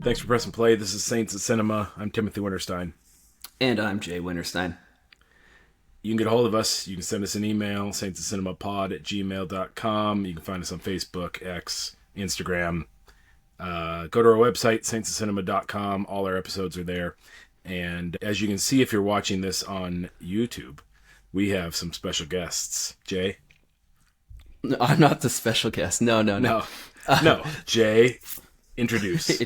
Thanks for pressing play. This is Saints of Cinema. I'm Timothy Winterstein. And I'm Jay Winterstein. You can get a hold of us. You can send us an email, saintsofcinemapod@gmail.com. You can find us on Facebook, X, Instagram. Go to our website, saintsofcinema.com. All our episodes are there. And as you can see, if you're watching this on YouTube, we have some special guests. Jay? No, I'm not the special guest. No. No, Jay, introduce.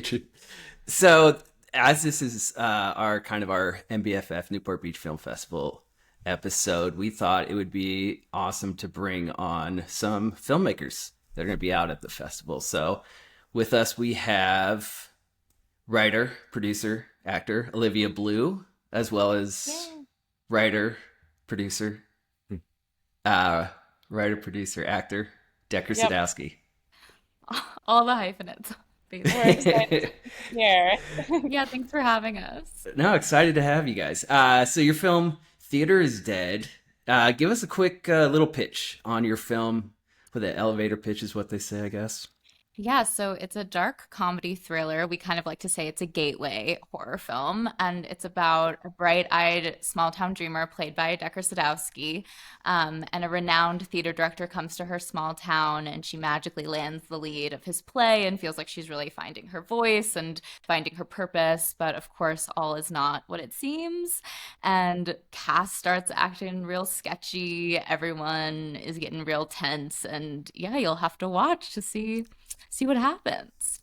So, as this is our NBFF Newport Beach Film Festival episode, we thought it would be awesome to bring on some filmmakers that are going to be out at the festival. So, with us, we have writer, producer, actor Olivia Blue, as well as writer, producer, actor Decker Sadowski. All the hyphenates. We're excited to be here. Yeah, thanks for having us. No, excited to have you guys. So your film, Theater is Dead. Give us a quick little pitch on your film. With the elevator pitch is what they say, I guess. Yeah, so it's a dark comedy thriller. We kind of like to say it's a gateway horror film, and it's about a bright-eyed small-town dreamer played by Decker Sadowski, and a renowned theater director comes to her small town, and she magically lands the lead of his play and feels like she's really finding her voice and finding her purpose, but of course, all is not what it seems, and cast starts acting real sketchy, everyone is getting real tense, and yeah, you'll have to watch to see what happens.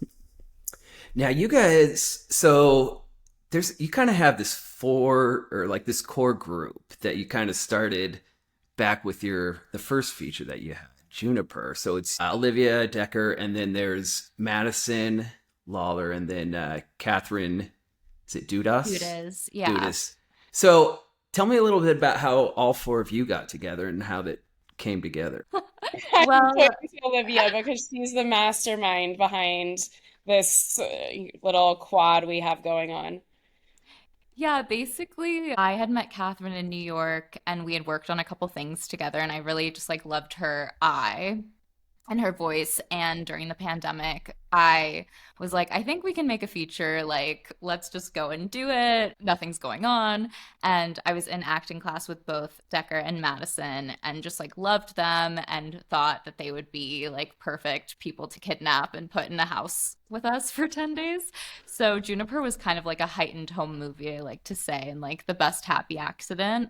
Now you guys, so you kind of have this this core group that you kind of started back with the first feature that you had, Juniper. So it's Olivia, Decker, and then there's Madison, Lawler, and then Catherine, is it Dudas? Dudas, yeah. Dudas. So tell me a little bit about how all four of you got together and how that came together. Well, Olivia, because she's the mastermind behind this little quad we have going on. Yeah, basically, I had met Catherine in New York and we had worked on a couple things together, and I really just like loved her eye and her voice. And during the pandemic, I was like, I think we can make a feature. Like, let's just go and do it. Nothing's going on. And I was in acting class with both Decker and Madison and just like loved them and thought that they would be like perfect people to kidnap and put in a house with us for 10 days. So Juniper was kind of like a heightened home movie, I like to say, and like the best happy accident.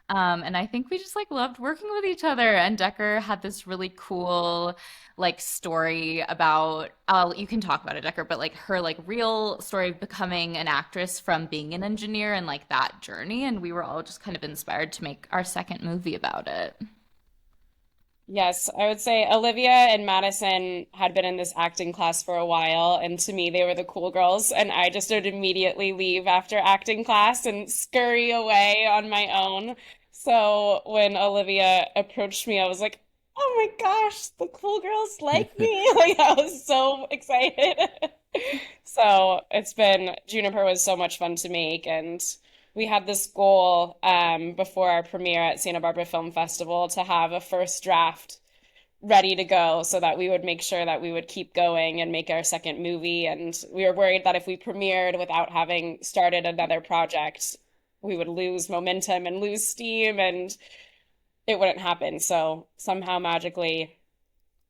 And I think we just like loved working with each other. And Decker had this really cool like story about, you can talk about it, Decker, but like her like real story of becoming an actress from being an engineer and like that journey. And we were all just kind of inspired to make our second movie about it. Yes, I would say Olivia and Madison had been in this acting class for a while, and to me, they were the cool girls, and I just would immediately leave after acting class and scurry away on my own. So when Olivia approached me, I was like, oh my gosh, the cool girls like me. Like, I was so excited. So Juniper was so much fun to make, and we had this goal before our premiere at Santa Barbara Film Festival to have a first draft ready to go so that we would make sure that we would keep going and make our second movie. And we were worried that if we premiered without having started another project, we would lose momentum and lose steam and it wouldn't happen. So somehow magically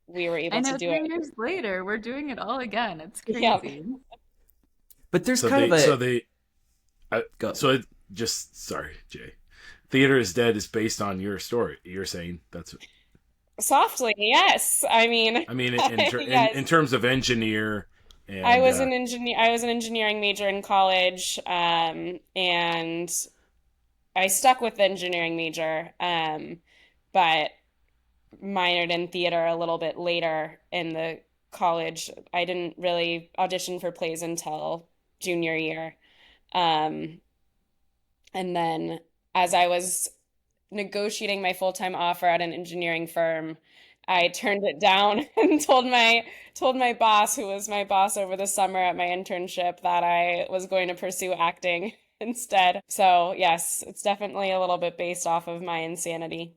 we were able to do it. 3 years later, we're doing it all again. It's crazy. Yeah. But there's sorry, Jay. Theater is Dead is based on your story. You're saying that's softly, yes. I mean, yes. in terms of engineer, and I was an engineering major in college, and I stuck with the engineering major, but minored in theater a little bit later in the college. I didn't really audition for plays until junior year. And then as I was negotiating my full-time offer at an engineering firm, I turned it down and told my boss, who was my boss over the summer at my internship, that I was going to pursue acting instead. So yes, it's definitely a little bit based off of my insanity.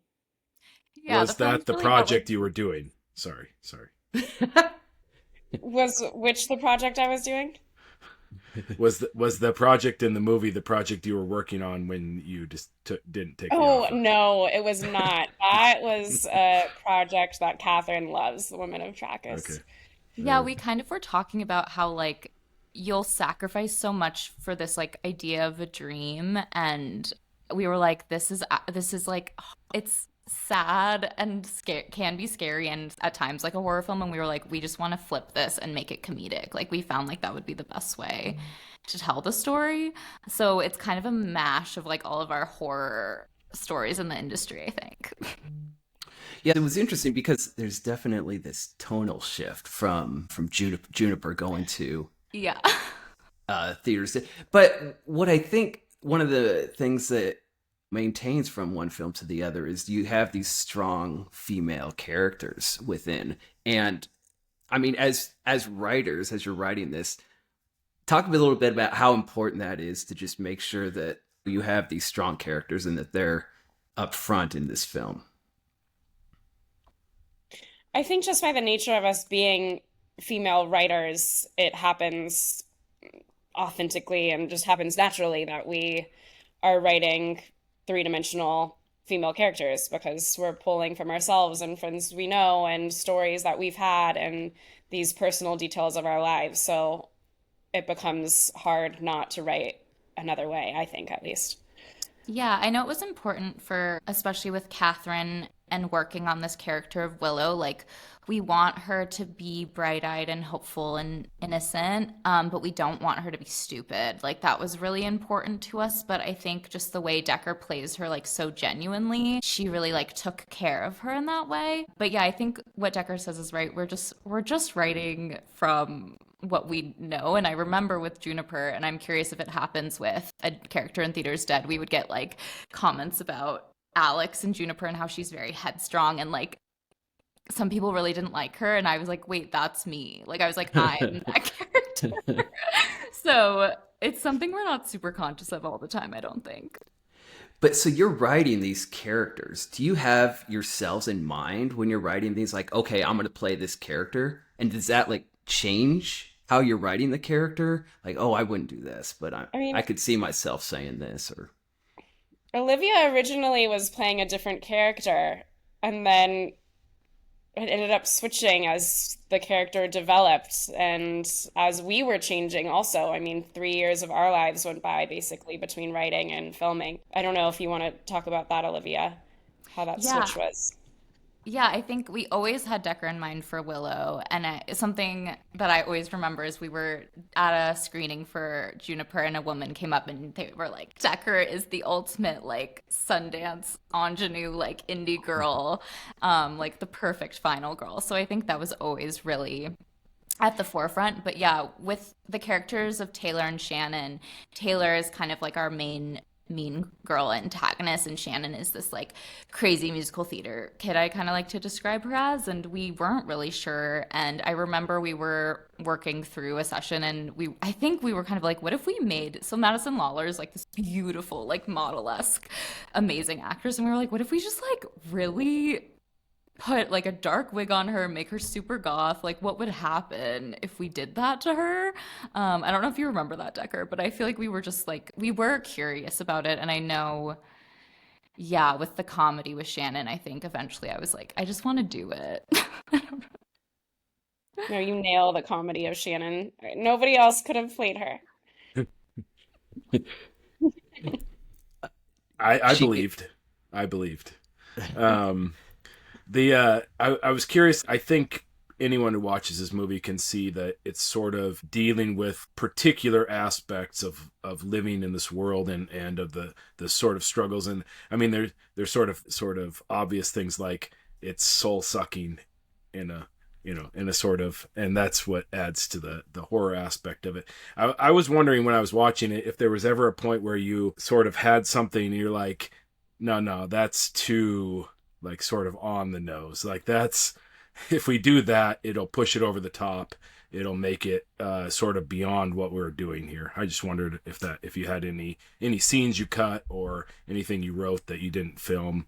Yeah, was that the project you were doing? Sorry. Was which the project I was doing? Was the project in the movie the project you were working on when you just didn't take the Oh, offer? no, it was not. That was a project that Catherine loves, the Women of Okay. Trachis. Yeah, we Okay. kind of were talking about how like you'll sacrifice so much for this like idea of a dream, and we were like this is like it's sad and can be scary and at times like a horror film, and we were like we just want to flip this and make it comedic. Like we found like that would be the best way to tell the story. So it's kind of a mash of like all of our horror stories in the industry, I think. Yeah, it was interesting because there's definitely this tonal shift from Juniper going to Yeah. theaters. But what I think one of the things that maintains from one film to the other is you have these strong female characters within. And I mean, as writers, as you're writing this, talk a little bit about how important that is to just make sure that you have these strong characters and that they're up front in this film. I think just by the nature of us being female writers, it happens authentically and just happens naturally that we are writing three-dimensional female characters because we're pulling from ourselves and friends we know and stories that we've had and these personal details of our lives. So it becomes hard not to write another way, I think, at least. Yeah, I know it was important for, especially with Catherine and working on this character of Willow, like we want her to be bright-eyed and hopeful and innocent, but we don't want her to be stupid. Like that was really important to us, but I think just the way Decker plays her like so genuinely, she really like took care of her in that way. But yeah, I think what Decker says is right. We're just writing from what we know. And I remember with Juniper, and I'm curious if it happens with a character in Theaters Dead, we would get like comments about Alex and Juniper and how she's very headstrong and like some people really didn't like her. And I was like, wait, that's me. Like I was like, I'm that character. So it's something we're not super conscious of all the time, I don't think. But so you're writing these characters. Do you have yourselves in mind when you're writing these? Like, okay, I'm going to play this character. And does that like change how you're writing the character? Like, oh, I wouldn't do this, but I I mean, could see myself saying this. Or Olivia originally was playing a different character, and then it ended up switching as the character developed and as we were changing also. I mean, 3 years of our lives went by basically between writing and filming. I don't know if you want to talk about that, Olivia, how that Yeah. switch was. Yeah, I think we always had Decker in mind for Willow. And something that I always remember is we were at a screening for Juniper, and a woman came up and they were like, Decker is the ultimate, like, Sundance ingenue, like, indie girl, like the perfect final girl. So I think that was always really at the forefront. But yeah, with the characters of Taylor and Shannon, Taylor is kind of like our main mean girl antagonist, and Shannon is this like crazy musical theater kid, I kind of like to describe her as, and we weren't really sure. And I remember we were working through a session, and I think we were kind of like, what if we made, so Madison Lawler is like this beautiful like model-esque amazing actress, and we were like, what if we just like really put like a dark wig on her, make her super goth. Like, what would happen if we did that to her? I don't know if you remember that, Decker, but I feel like we were just like, we were curious about it. And I know, yeah, with the comedy with Shannon, I think eventually I was like, I just want to do it. No, you nail the comedy of Shannon. Nobody else could have played her. I she, believed. I believed. Um, I was curious. I think anyone who watches this movie can see that it's sort of dealing with particular aspects of living in this world and of the sort of struggles. And I mean, there's sort of obvious things like it's soul sucking in a in a sort of, and that's what adds to the horror aspect of it. I was wondering when I was watching it if there was ever a point where you sort of had something and you're like, no, that's too like sort of on the nose. Like that's, if we do that, it'll push it over the top. It'll make it sort of beyond what we're doing here. I just wondered if you had any scenes you cut or anything you wrote that you didn't film.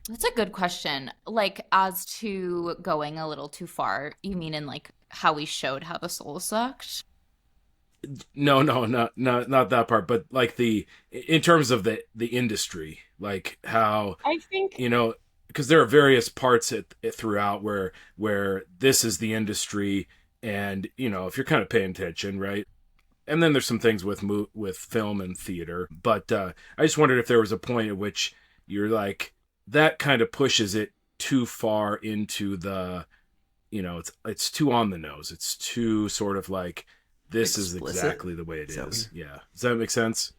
That's a good question. Like, as to going a little too far, you mean in like how we showed how the soul sucked? No, no, not that part, but like in terms of the industry, like how, I think, you know, because there are various parts throughout where this is the industry, and you know, if you're kind of paying attention, right? And then there's some things with film and theater, but I just wondered if there was a point at which you're like that kind of pushes it too far into the, you know, it's too on the nose. It's too sort of like this is Explicit. exactly the way it So is. Yeah. Does that make sense?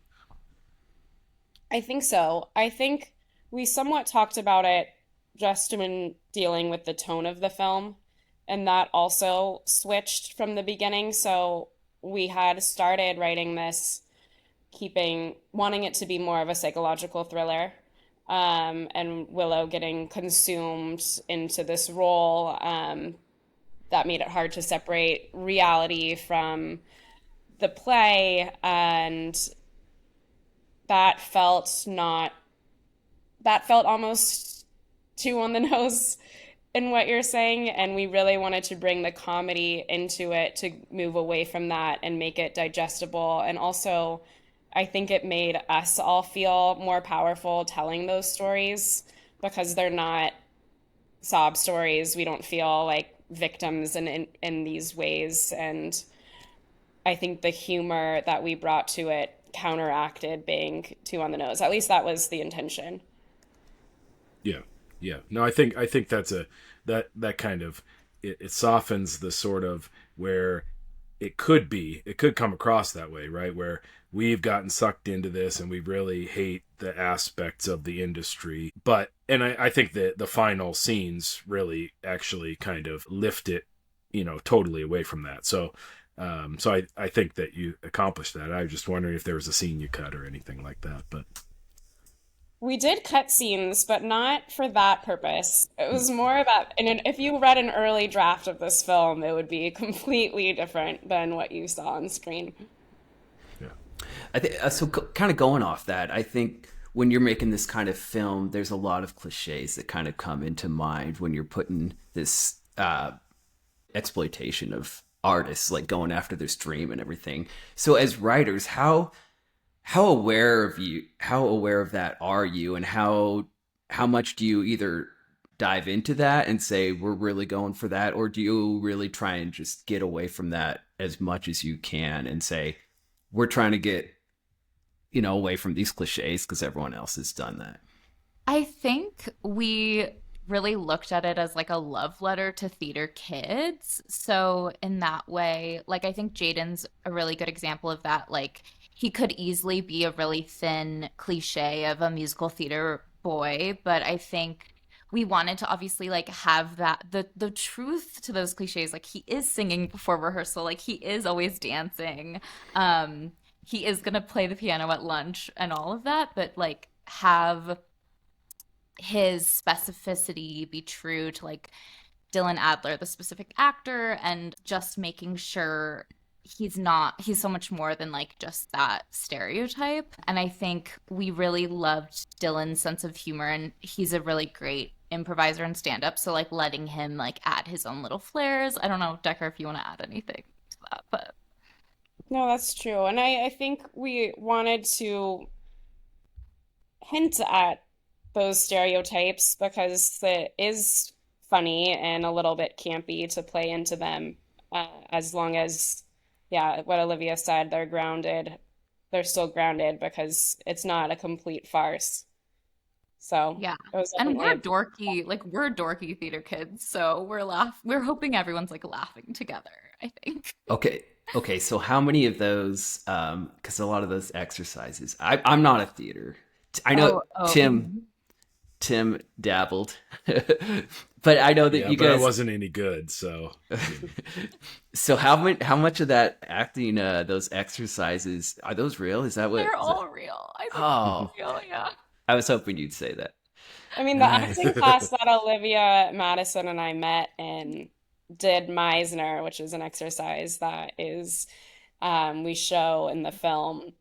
I think so. I think we somewhat talked about it just when dealing with the tone of the film, and that also switched from the beginning. So we had started writing this, keeping wanting it to be more of a psychological thriller, and Willow getting consumed into this role, that made it hard to separate reality from the play, and that felt not that felt almost too on the nose in what you're saying, and we really wanted to bring the comedy into it to move away from that and make it digestible. And also, I think it made us all feel more powerful telling those stories because they're not sob stories. We don't feel like victims in these ways. And I think the humor that we brought to it counteracted being too on the nose. At least that was the intention. Yeah. Yeah. No, I think that's that kind of it softens the sort of where it could come across that way, right? Where we've gotten sucked into this and we really hate the aspects of the industry. But and I think that the final scenes really actually kind of lift it, you know, totally away from that. So I think that you accomplished that. I was just wondering if there was a scene you cut or anything like that. But We did cut scenes, but not for that purpose. It was more about, and if you read an early draft of this film, it would be completely different than what you saw on screen. yeah. I think so. Kind of going off that, I think when you're making this kind of film, there's a lot of cliches that kind of come into mind when you're putting this exploitation of artists, like going after this dream and everything. So as writers, how aware of that are you, and how much do you either dive into that and say we're really going for that, or do you really try and just get away from that as much as you can and say we're trying to get, you know, away from these cliches because everyone else has done that? I think we really looked at it as like a love letter to theater kids. So in that way, like I think Jaden's a really good example of that. Like he could easily be a really thin cliche of a musical theater boy, but I think we wanted to obviously like have that the truth to those cliches. Like he is singing before rehearsal, like he is always dancing. He is gonna play the piano at lunch and all of that, but like have his specificity be true to like Dylan Adler, the specific actor, and just making sure he's so much more than like just that stereotype. And I think we really loved Dylan's sense of humor, and he's a really great improviser and stand up. So like letting him like add his own little flares. I don't know, Decker, if you want to add anything to that, but No, that's true. And I think we wanted to hint at those stereotypes because it is funny and a little bit campy to play into them, as long as, yeah, what Olivia said, they're grounded. They're still grounded because it's not a complete farce. So yeah. it was And definitely we're dorky theater kids, so we're hoping everyone's like laughing together, I think. Okay, so how many of those, because a lot of those exercises, I'm not a theater. I know Oh. Tim dabbled, but I know that Yeah, you but I guys. wasn't any good, so So how much of that acting, those exercises, are those real? Is that what? They're Is that, all real. I think oh, they're real, yeah. I was hoping you'd say that. I mean, the Nice. acting class that Olivia, Madison, and I met in did Meisner, which is an exercise that is, we show in the film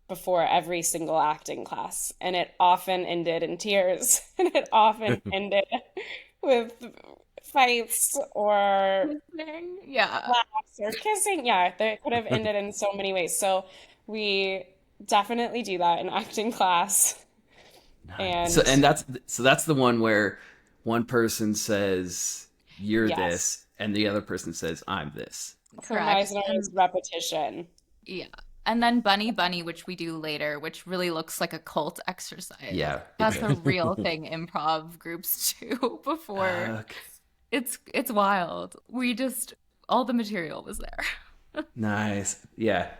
before every single acting class, and it often ended in tears, and it often ended with fights or Yeah. laughs or kissing. Yeah, they could have ended in so many ways. So we definitely do that in acting class. Nice. So And and that's the one where one person says you're yes, this and the other person says I'm this. so Correct. Meisner is And repetition. yeah. And then Bunny Bunny, which we do later, which really looks like a cult exercise. Yeah, it That's a does. real thing improv groups do before. Okay. It's wild. We just all the material was there. Nice. Yeah.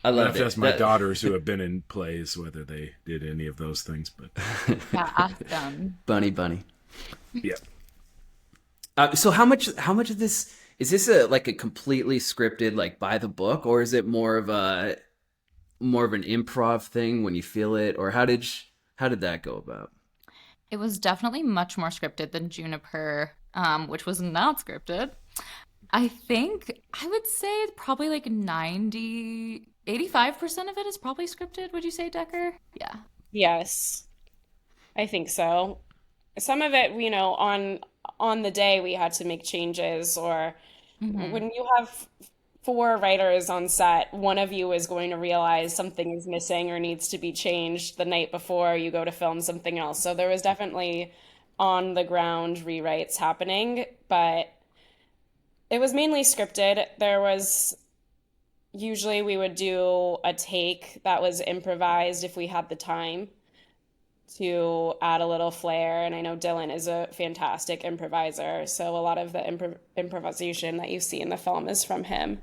I I have loved to it. ask my daughters who have been in plays whether they did any of those things, but Yeah, ask them. Bunny. yeah. So how much of this is this a like a completely scripted like by the book, or is it more of an improv thing when you feel it, or how did that go about? It was definitely much more scripted than Juniper, which was not scripted. I think I would say probably like 85% of it is probably scripted. Would you say, Decker? Yeah. Yes, I think so. Some of it, on the day we had to make changes, or Hmm. when you have four writers on set, one of you is going to realize something is missing or needs to be changed the night before you go to film something else. So there was definitely on the ground rewrites happening, but it was mainly scripted. There was usually we would do a take that was improvised if we had the time to add a little flair. And I know Dylan is a fantastic improviser, so a lot of the improvisation that you see in the film is from him.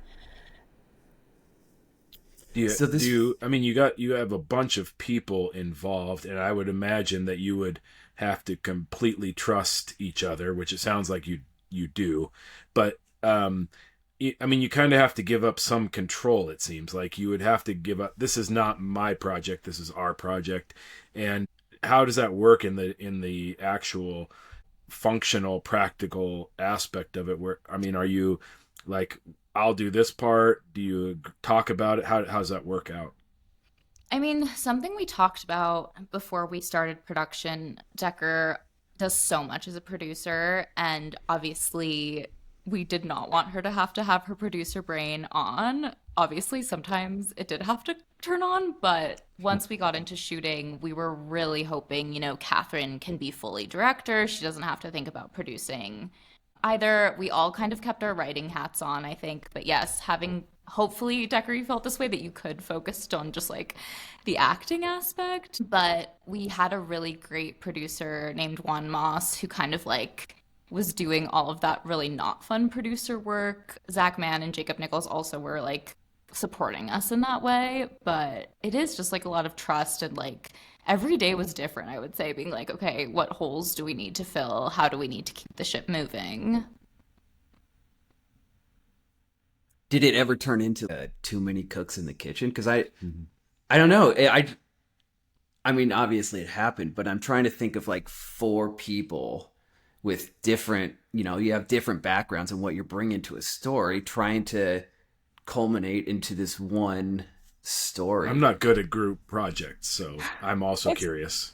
So Do this you, I mean, you have a bunch of people involved, and I would imagine that you would have to completely trust each other, which it sounds like you do. But I mean, you kind of have to give up some control. It seems like you would have to give up. This is not my project. This is our project. And how does that work in the actual functional, practical aspect of it? Where, I mean, are you like, I'll do this part? Do you talk about it? How's that work out? I mean, something we talked about before we started production, Decker does so much as a producer, and obviously we did not want her to have her producer brain on. Obviously, sometimes it did have to turn on, but once we got into shooting, we were really hoping, Catherine can be fully director. She doesn't have to think about producing either. We all kind of kept our writing hats on, I think. But yes, having hopefully, Decker, you felt this way that you could focus on just like the acting aspect. But we had a really great producer named Juan Moss who kind of like was doing all of that really not fun producer work. Zach Mann and Jacob Nichols also were like supporting us in that way. But it is just like a lot of trust, and like every day was different, I would say, being like, okay, what holes do we need to fill? How do we need to keep the ship moving? did it ever turn into too many cooks in the kitchen? Because I don't know. I mean, obviously it happened, but I'm trying to think of like four people with different, you have different backgrounds and what you're bringing to a story, trying to culminate into this one I'm story. not good at group projects, so I'm also It's curious.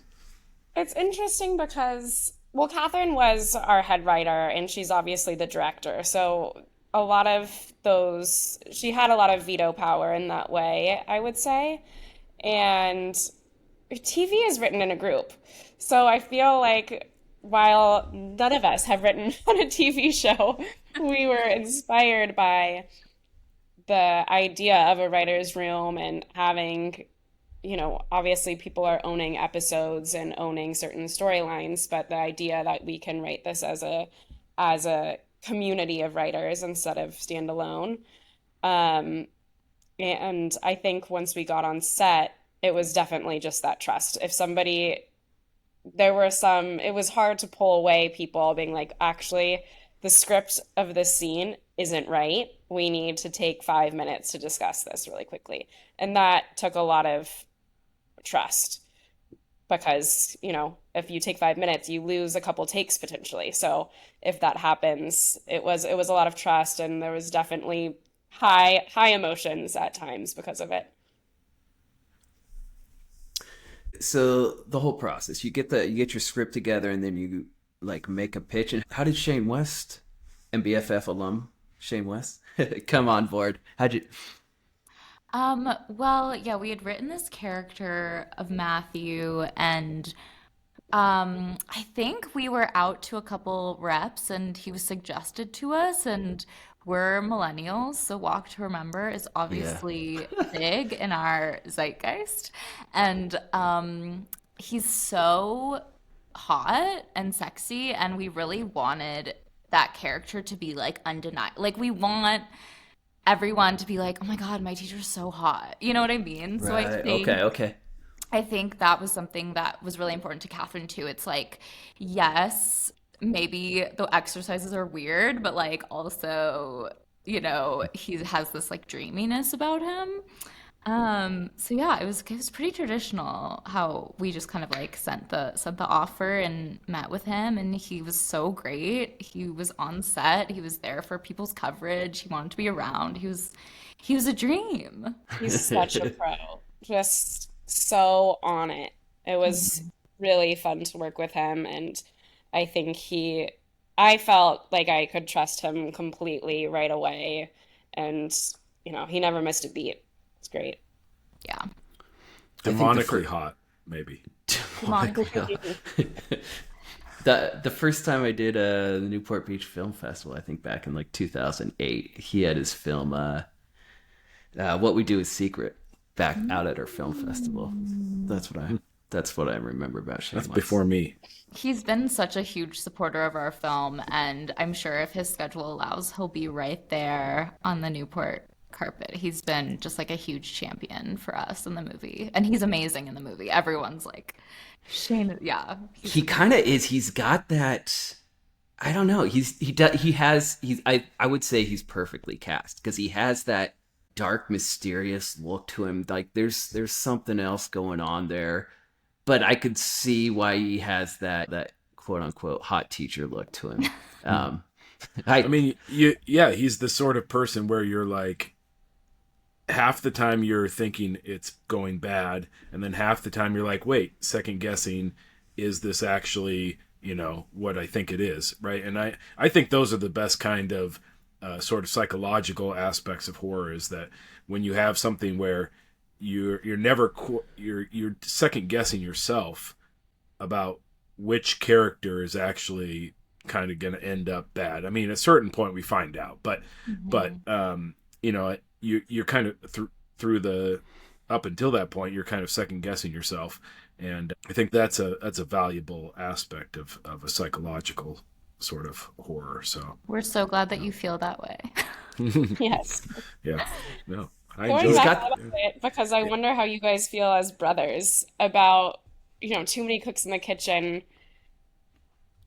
it's interesting because, well, Catherine was our head writer and she's obviously the director. So a lot of she had a lot of veto power in that way, I would say. And TV is written in a group. So I feel like while none of us have written on a TV show, we were inspired by the idea of a writer's room and having, obviously people are owning episodes and owning certain storylines, but the idea that we can write this as a community of writers instead of standalone. Um, and I think once we got on set, it was definitely just that trust. If somebody, there were some, it was hard to pull away people being like, actually, the script of this scene isn't right. We need to take 5 minutes to discuss this really quickly. And that took a lot of trust because, if you take 5 minutes, you lose a couple takes potentially. So if that happens, it was a lot of trust, and there was definitely high emotions at times because of it. So the whole process, you get your script together, and then you like make a pitch? And how did Shane West, NBFF alum Shane West, come on board? How'd you? Well, yeah, we had written this character of Matthew, and I think we were out to a couple reps and he was suggested to us, and we're millennials, so Walk to Remember is Yeah. obviously big in our zeitgeist. And he's so hot and sexy, and we really wanted that character to be like undeniable. Like we want everyone to be like, "Oh my God, my teacher's so hot." You know what I mean? So Right. Okay. Okay. I think that was something that was really important to Catherine too. It's like, yes, maybe the exercises are weird, but like also, he has this like dreaminess about him. So yeah, it was pretty traditional how we just kind of like sent the offer and met with him, and he was so great. He was on set, he was there for people's coverage, he wanted to be around. He was a dream. He's such a pro, just so on it. It was really fun to work with him, and I think I felt like I could trust him completely right away, and he never missed a beat. It's great. Yeah. I think the Demonically hot, maybe. Monica. the first time I did the Newport Beach Film Festival, I think back in like 2008, he had his film "What We Do Is Secret" back out at our film festival. That's what I remember about Shane That's West. before me. He's been such a huge supporter of our film, and I'm sure if his schedule allows, he'll be right there on the Newport carpet. He's been just like a huge champion for us in the movie, and he's amazing in the movie. Everyone's like, Shane, yeah, He kind of is. He's got that. I don't know. I would say he's perfectly cast because he has that dark, mysterious look to him. Like there's something else going on there, but I could see why he has that quote unquote hot teacher look to him. I mean, he's the sort of person where you're like, half the time you're thinking it's going bad, and then half the time you're like, wait, second guessing, is this actually, what I think it is, right? And I think those are the best kind of sort of psychological aspects of horror, is that when you have something where you're never you're second guessing yourself about which character is actually kind of going to end up bad. I mean, at a certain point we find out, but you're kind of through the up until that point you're kind of second guessing yourself, and I think that's a valuable aspect of a psychological sort of horror. So we're so glad that you feel that way. Yes. yeah, no, I Going enjoy back it. a little bit, because I wonder how you guys feel as brothers about, too many cooks in the kitchen.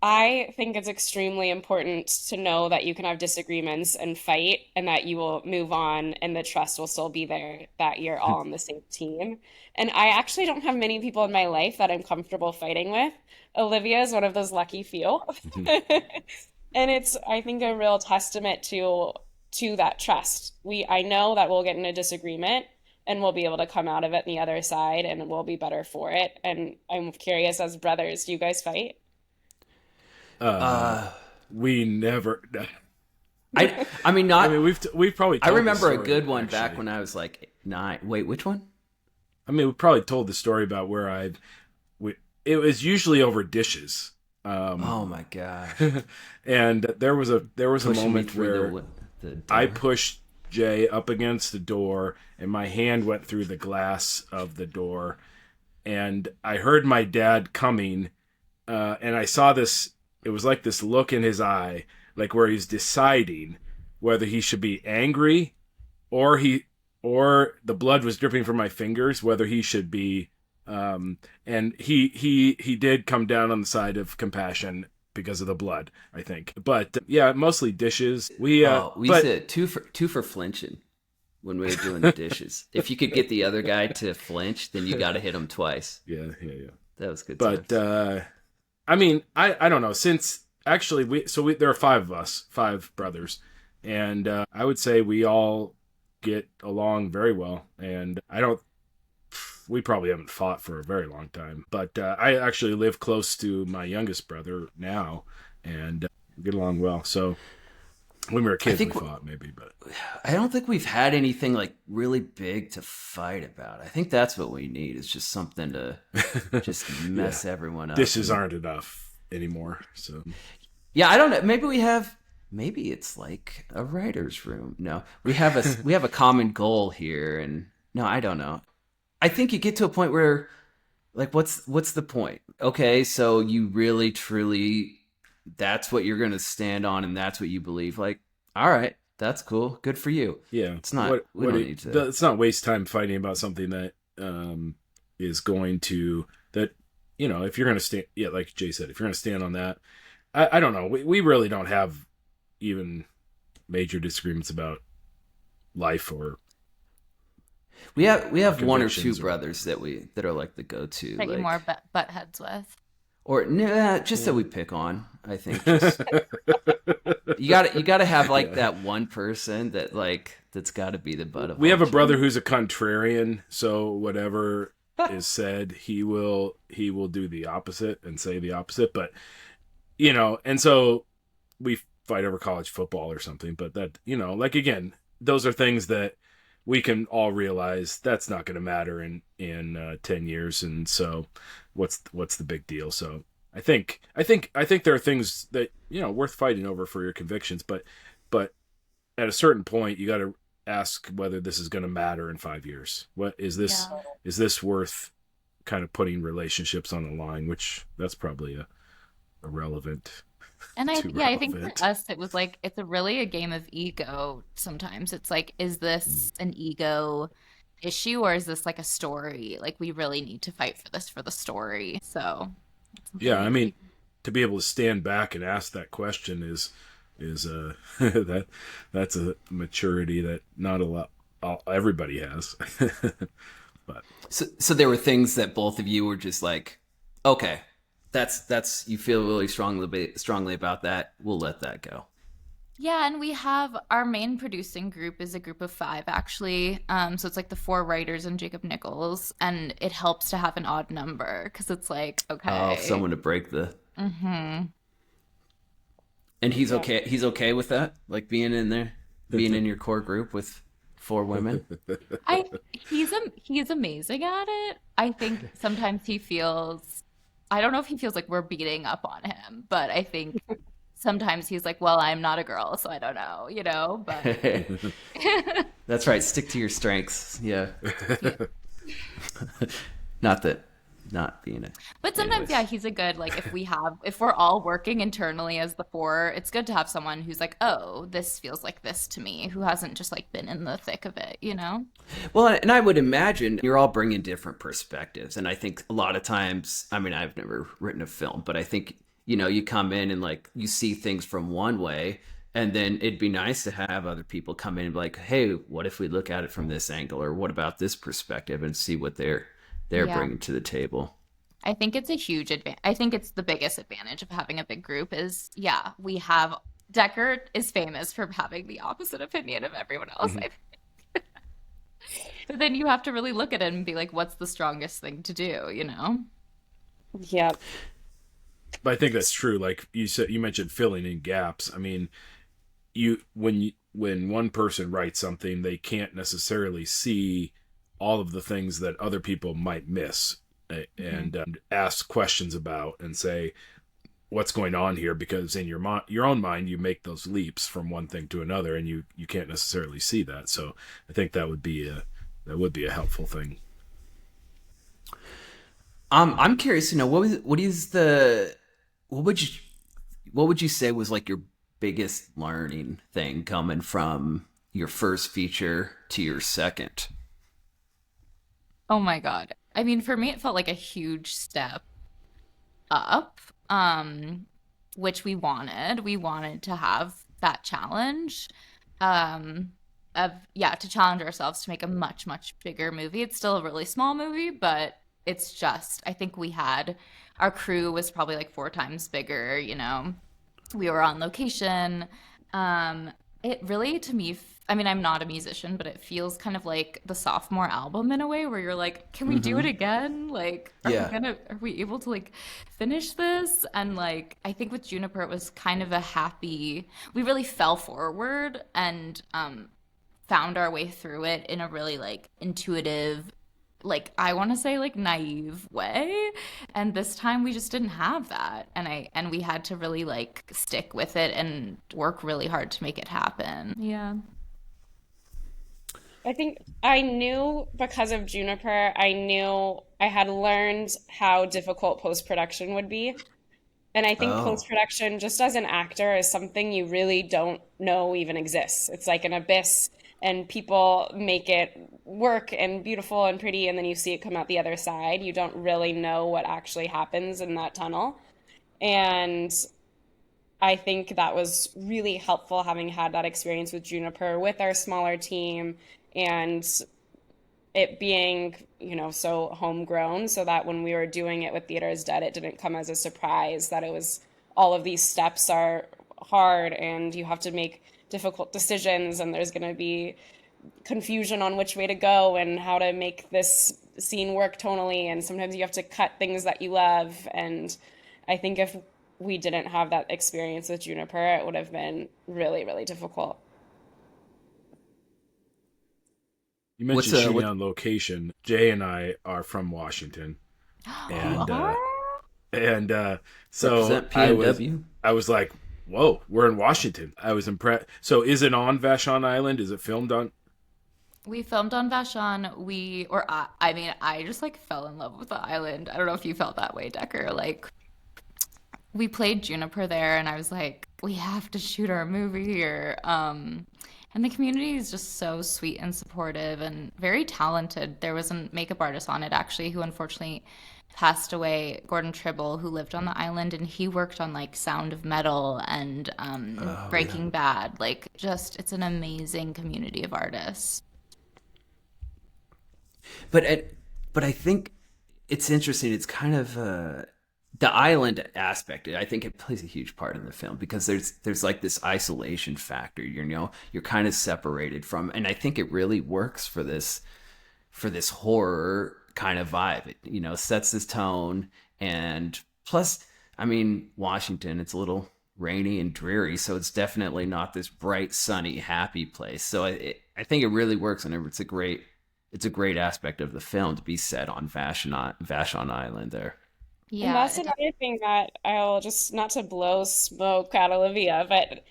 I think it's extremely important to know that you can have disagreements and fight, and that you will move on and the trust will still be there, that you're all on the same team. And I actually don't have many people in my life that I'm comfortable fighting with. Olivia is one of those lucky few. And it's, I think, a real testament to that trust. I know that we'll get in a disagreement and we'll be able to come out of it on the other side and we'll be better for it. And I'm curious, as brothers, do you guys fight? We never. I mean, not. I mean, we've probably. I Told remember the a story, good one actually. back when I was like 9. Wait, which one? I mean, we probably told the story about where it was usually over dishes. Oh my gosh! And there was a Pushing me moment through where the door. I pushed Jay up against the door, and my hand went through the glass of the door, and I heard my dad coming, and I saw this. It was like this look in his eye, like where he's deciding whether he should be angry, or the blood was dripping from my fingers, whether he should be. And he did come down on the side of compassion because of the blood, I think. But yeah, mostly dishes. We said two for flinching when we were doing the dishes. If you could get the other guy to flinch, then you got to hit him twice. Yeah. That was good. But times. I mean, I don't know. Since actually there are 5 of us, 5 brothers, and I would say we all get along very well. And I we probably haven't fought for a very long time. But I actually live close to my youngest brother now, and get along well. So when we were kids, we fought maybe, but I don't think we've had anything like really big to fight about. I think that's what we need, is just something to just mess everyone up. Dishes aren't enough anymore. So yeah, I don't know. Maybe it's like a writer's room. No, we have a common goal here, and no, I don't know. I think you get to a point where, like, what's the point? Okay, so you really truly, that's what you're going to stand on, and that's what you believe. Like, all right, that's cool. Good for you. Yeah, it's not. We don't need to. It's not waste time fighting about something that is going to, that, you know, if you're going to stand. Yeah, like Jay said, if you're going to stand on that, I don't know. We really don't have even major disagreements about life, or we have one or two brothers that are like the go-to that like, you're more butt heads with, or just that we pick on. I think just, you got to have like that one person that like that's got to be the butt of. We have a brother who's a contrarian, so whatever is said, he will do the opposite and say the opposite. But you know, and so we fight over college football or something. But that, you know, like, again, those are things that we can all realize that's not going to matter in 10 years. And so what's the big deal? So I think there are things that, you know, worth fighting over for your convictions, but at a certain point you got to ask whether this is going to matter in 5 years. What is this? Yeah. Is this worth kind of putting relationships on the line? Which that's probably a irrelevant. And I think for us, it was like, it's really a game of ego. Sometimes it's like, is this an ego issue, or is this like a story? Like, we really need to fight for this, for the story. So yeah, I mean, to be able to stand back and ask that question is that's a maturity that not a lot everybody has. But so there were things that both of you were just like, okay, that's you feel really strongly about that. We'll let that go. yeah, and we have our main producing group is a group of 5, actually. So it's like the 4 writers and Jacob Nichols, and it helps to have an odd number, because it's like, okay, someone to break the. Mm-hmm. And he's okay. He's okay with that, like being in there, being in your core group with 4 women. He's amazing at it. I think sometimes he feels, I don't know if he feels like we're beating up on him, but I think sometimes he's like, well, I'm not a girl, so I don't know, you know, but that's right. Stick to your strengths. Yeah. Not being it. But sometimes, yeah, he's a good, like, if we're all working internally as the 4, it's good to have someone who's like, oh, this feels like this to me, who hasn't just like been in the thick of it, you know? Well, and I would imagine you're all bringing different perspectives. And I think a lot of times, I mean, I've never written a film, but I think, you know, you come in and like you see things from one way, and then it'd be nice to have other people come in and be like, hey, what if we look at it from this angle, or what about this perspective, and see what they're bringing to the table. I think it's a huge advantage. I think it's the biggest advantage of having a big group is, yeah, we have, Deckard is famous for having the opposite opinion of everyone else, I think. But then you have to really look at it and be like, what's the strongest thing to do, you know? Yeah. But I think that's true. Like you said, you mentioned filling in gaps. I mean, when one person writes something, they can't necessarily see all of the things that other people might miss, and ask questions about and say, what's going on here? Because in your own mind, you make those leaps from one thing to another, and you can't necessarily see that. So I think that would be a helpful thing. I'm curious to know what would you say was like your biggest learning thing coming from your first feature to your second? Oh my God. I mean, for me, it felt like a huge step up, which we wanted. We wanted to have that challenge, to challenge ourselves to make a much, much bigger movie. It's still a really small movie, but it's just, I think our crew was probably like 4 times bigger, you know. We were on location. It really, to me, I mean, I'm not a musician, but it feels kind of like the sophomore album in a way where you're like, can we do it again? Like, Yeah. are we able to like finish this? And like, I think with Juniper, it was kind of a happy, we really fell forward and found our way through it in a really like intuitive, like I want to say like naive way. And this time we just didn't have that. And we had to really like stick with it and work really hard to make it happen. Yeah. I think I knew because of Juniper, I knew I had learned how difficult post-production would be. And I think Oh. post-production, just as an actor, is something you really don't know even exists. It's like an abyss, and people make it work and beautiful and pretty, and then you see it come out the other side. You don't really know what actually happens in that tunnel. And I think that was really helpful having had that experience with Juniper, with our smaller team, and it being, so homegrown, so that when we were doing it with Theater is Dead, it didn't come as a surprise that it was all of these steps are hard and you have to make difficult decisions and there's going to be confusion on which way to go and how to make this scene work tonally. And sometimes you have to cut things that you love. And I think if we didn't have that experience with Juniper, it would have been really, really difficult. You What's mentioned shooting what? on location. Jay and I are from Washington, You and are? so Represent PNW? I was like, "Whoa, we're in Washington." I was impressed. So, is it on Vashon Island? Is it filmed on? We filmed on Vashon. I mean, I just like fell in love with the island. I don't know if you felt that way, Decker. Like, we played Juniper there, and I was like, we have to shoot our movie here. And the community is just so sweet and supportive and very talented. There was a makeup artist on it actually who unfortunately passed away, Gordon Tribble, who lived on the island, and he worked on like Sound of Metal and Oh yeah. Breaking Bad. Like, just it's an amazing community of artists. But but I think it's interesting. It's kind of the island aspect. I think it plays a huge part in the film because there's like this isolation factor. You're kind of separated from, and I think it really works for this horror kind of vibe. It sets this tone, and plus, I mean, Washington. It's a little rainy and dreary, so it's definitely not this bright, sunny, happy place. So I think it really works, and it's a great aspect of the film to be set on Vashon Island there. And Yeah, that's another thing that I'll just not to blow smoke at Olivia, but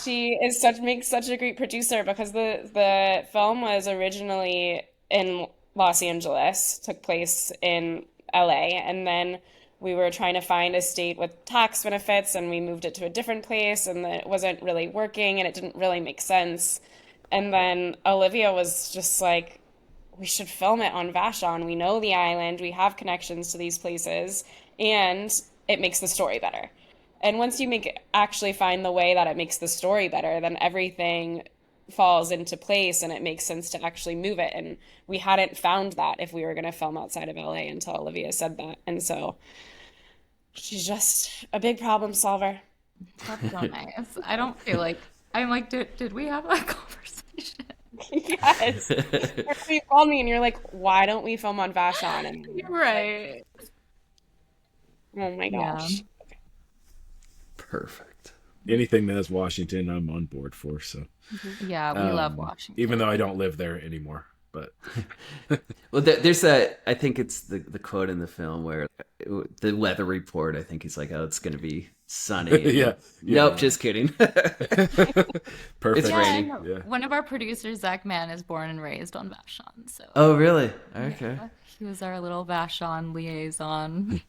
she is such makes such a great producer because the film was originally in Los Angeles, took place in LA, and then we were trying to find a state with tax benefits and we moved it to a different place and it wasn't really working and it didn't really make sense. And then Olivia was just like, we should film it on Vashon. We know the island, we have connections to these places, and it makes the story better. And once you actually find the way that it makes the story better, then everything falls into place and it makes sense to actually move it. And we hadn't found that if we were going to film outside of LA until Olivia said that. And so she's just a big problem solver. that's so nice. I don't feel like I'm like, did we have a conversation? Yes. Or you called me and you're like, why don't we film on Vashon? And You're right. oh my Yeah. gosh. Perfect. Anything that has Washington, I'm on board for. So, Yeah, we love even though Washington. I don't live there anymore, but Well, there's I think it's the quote in the film where the weather report. I think he's like, "Oh, it's gonna be sunny." And yeah, nope, yeah, just kidding. It's perfect. Yeah, raining. and Yeah. one of our producers, Zach Mann, is born and raised on Vashon. So Oh, really? Okay. yeah, he was our little Vashon liaison.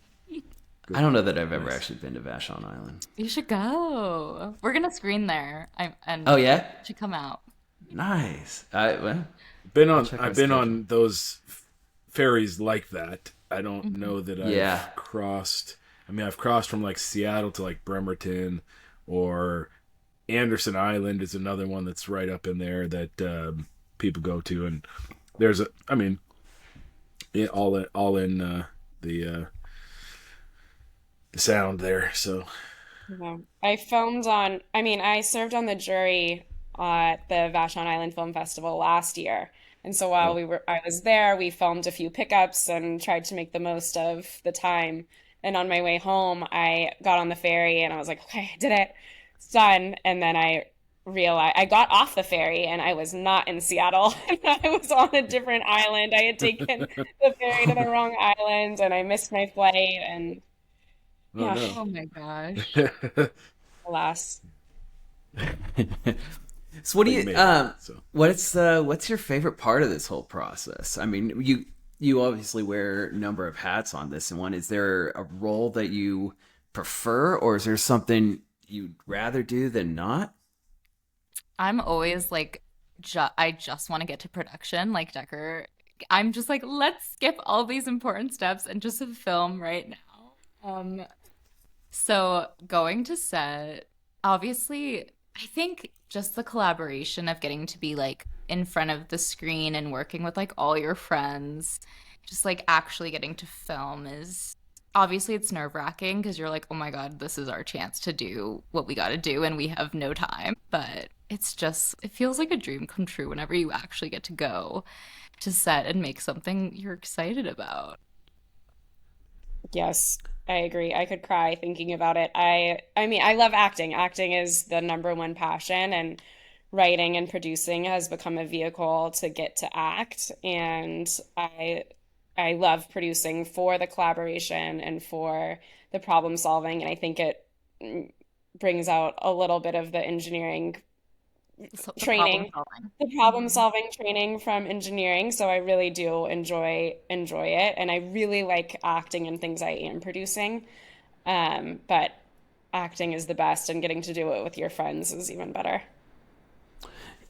I don't know that I've ever Nice. actually been to Vashon Island. You should go. We're gonna screen there, and Oh yeah, you should come out. nice. Check my I've been schedule. on those ferries like that. I don't know that Yeah. I've crossed. I mean, I've crossed from like Seattle to like Bremerton, or Anderson Island is another one that's right up in there that people go to, and there's a. I mean, all in the sound there. So Yeah. I filmed on, I mean, I served on the jury at the Vashon Island Film Festival last year. And so while I was there, we filmed a few pickups and tried to make the most of the time. And on my way home, I got on the ferry and I was like, okay, I did it. It's done. And then I realized I got off the ferry and I was not in Seattle. I was on a different island. I had taken the ferry to the wrong island and I missed my flight. And Oh yeah, no. Oh my gosh. alas. So what do But you you made it, so. what's your favorite part of this whole process? I mean, you obviously wear a number of hats on this one. Is there a role that you prefer, or is there something you'd rather do than not? I'm always like, I just want to get to production, like Decker. I'm just like, let's skip all these important steps and just film right now. So going to set, obviously, I think just the collaboration of getting to be like in front of the screen and working with like all your friends, just like actually getting to film is obviously it's nerve-wracking because you're like, oh my God, this is our chance to do what we got to do and we have no time. But it's just, it feels like a dream come true whenever you actually get to go to set and make something you're excited about. Yes, I agree. I could cry thinking about it. I mean, I love acting. Acting is the number one passion, and writing and producing has become a vehicle to get to act. And I love producing for the collaboration and for the problem solving. And I think it brings out a little bit of the engineering So the problem training, solving. the problem solving training from engineering. So I really do enjoy it, and I really like acting in things I am producing. But acting is the best, and getting to do it with your friends is even better.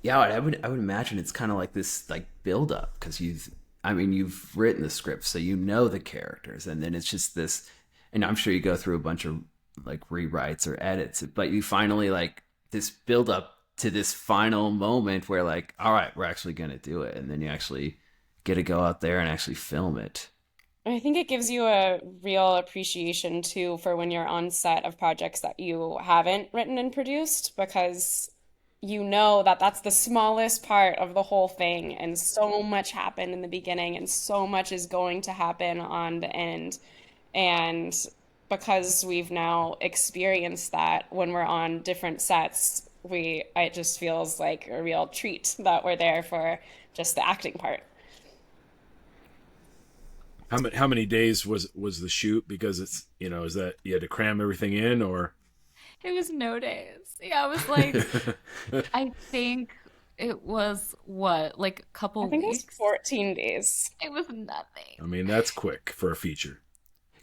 Yeah, I would imagine it's kind of like this like build up because you've written the script, so you know the characters, and then it's just this, and I'm sure you go through a bunch of like rewrites or edits, but you finally like this build up to this final moment where like, all right, we're actually gonna do it, and then you actually get to go out there and actually film it. I think it gives you a real appreciation too for when you're on set of projects that you haven't written and produced, because you know that that's the smallest part of the whole thing, and so much happened in the beginning and so much is going to happen on the end. And because we've now experienced that when we're on different sets, we it just feels like a real treat that we're there for just the acting part. How many days was the shoot? Because it's, is that you had to cram everything in, or It was no days. Yeah, it was like, I think it was what, like a I couple think it was weeks? 14 days. It was nothing. I mean, that's quick for a feature.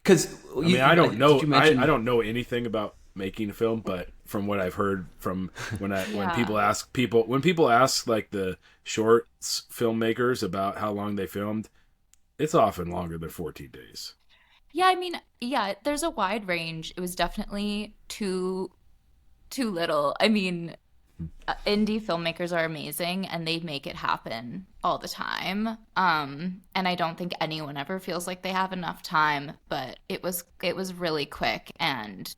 Because I mean, I don't did know. you I mention? don't know anything about making a film, but from what I've heard from when Yeah. people ask like the shorts filmmakers about how long they filmed, it's often longer than 14 days. Yeah, I mean, yeah, there's a wide range. It was definitely too little. I mean, indie filmmakers are amazing and they make it happen all the time. And I don't think anyone ever feels like they have enough time, but it was really quick. And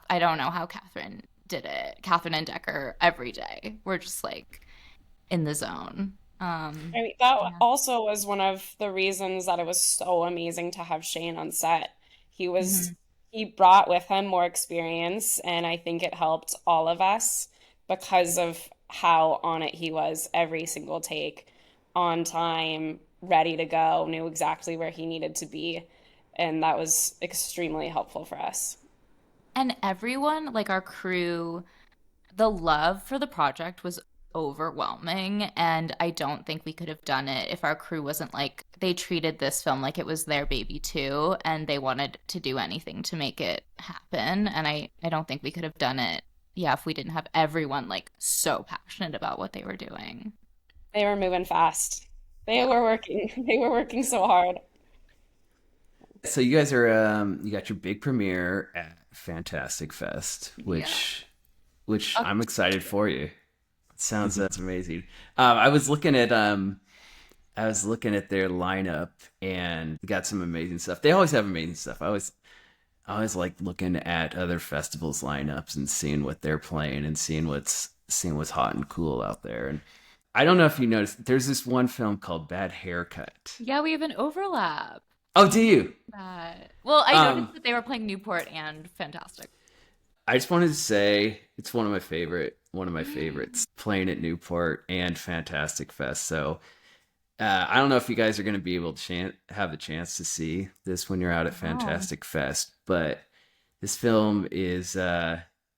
I don't know how Catherine did it. Catherine and Decker every day. We're just like in the zone. I mean, that Yeah. also was one of the reasons that it was so amazing to have Shane on set. He was, Mhm. he brought with him more experience, and I think it helped all of us because of how on it he was every single take, on time, ready to go, knew exactly where he needed to be, and that was extremely helpful for us. And everyone, like our crew, the love for the project was overwhelming, and I don't think we could have done it if our crew wasn't like they treated this film like it was their baby too, and they wanted to do anything to make it happen. And I don't think we could have done it, yeah, if we didn't have everyone like so passionate about what they were doing. They were moving fast. They Yeah. were working. They were working so hard. So you guys are you got your big premiere at Fantastic Fest, Yeah. which Uh, I'm excited for you. It sounds that's amazing. I was looking at their lineup and they got some amazing stuff. They always have amazing stuff. I always like looking at other festivals lineups and seeing what they're playing and seeing what's seeing what's hot and cool out there. And I don't know if you noticed, there's this one film called Bad Haircut. Yeah, we have an overlap. Oh, do you? Well, I noticed that they were playing Newport and Fantastic. I just wanted to say it's one of my favorites, playing at Newport and Fantastic Fest. So I don't know if you guys are going to be able to have the chance to see this when you're out at Fantastic Fest, but this film is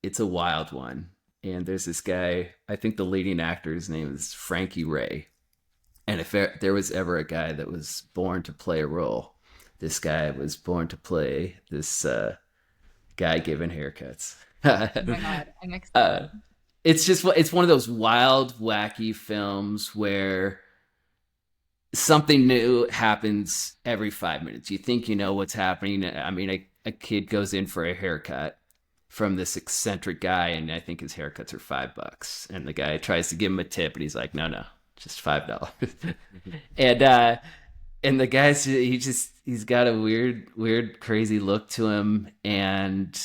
it's a wild one. And there's this guy, I think the leading actor's name is Frankie Ray. And if there was ever a guy that was born to play a role, this guy was born to play this guy giving haircuts. Oh my God, I'm excited. It's one of those wild, wacky films where something new happens every 5 minutes. You think you know what's happening. I mean, a kid goes in for a haircut from this eccentric guy, and I think his haircuts are $5. And the guy tries to give him a tip, and he's like, no, just $5. And the guy's he's got a weird, crazy look to him, and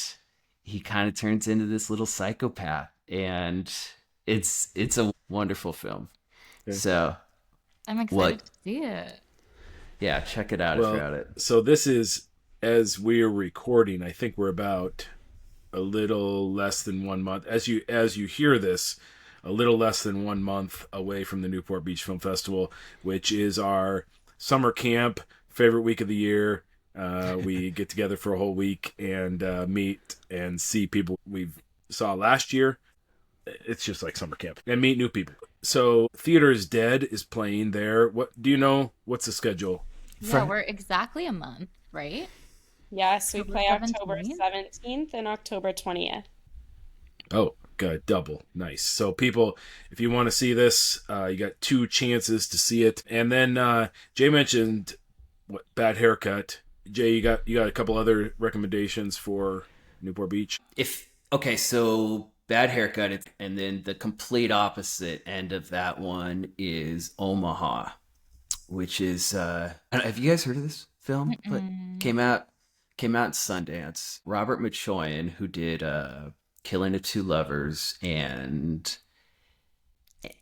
he kind of turns into this little psychopath. And it's a wonderful film. Okay. So I'm excited to see it. Yeah, check it out if you're at it. So this is, as we're recording, I think we're about a little less than 1 month. As you hear this, a little less than 1 month away from the Newport Beach Film Festival, which is our summer camp, favorite week of the year. We get together for a whole week and meet and see people we saw last year. It's just like summer camp, and meet new people. So Theater is Dead is playing there. What do you know? What's the schedule? Yeah, we're exactly a month, right? Yes, we play October 17th? 17th and October 20th. Oh, good. Double. Nice. So people, if you want to see this, you got 2 chances to see it. And then Jay mentioned Bad Haircut. Jay, you got a couple other recommendations for Newport Beach? So Bad Haircut, and then the complete opposite end of that one is Omaha, which is have you guys heard of this film? But came out in Sundance. Robert Machoyan, who did Killing of Two Lovers, and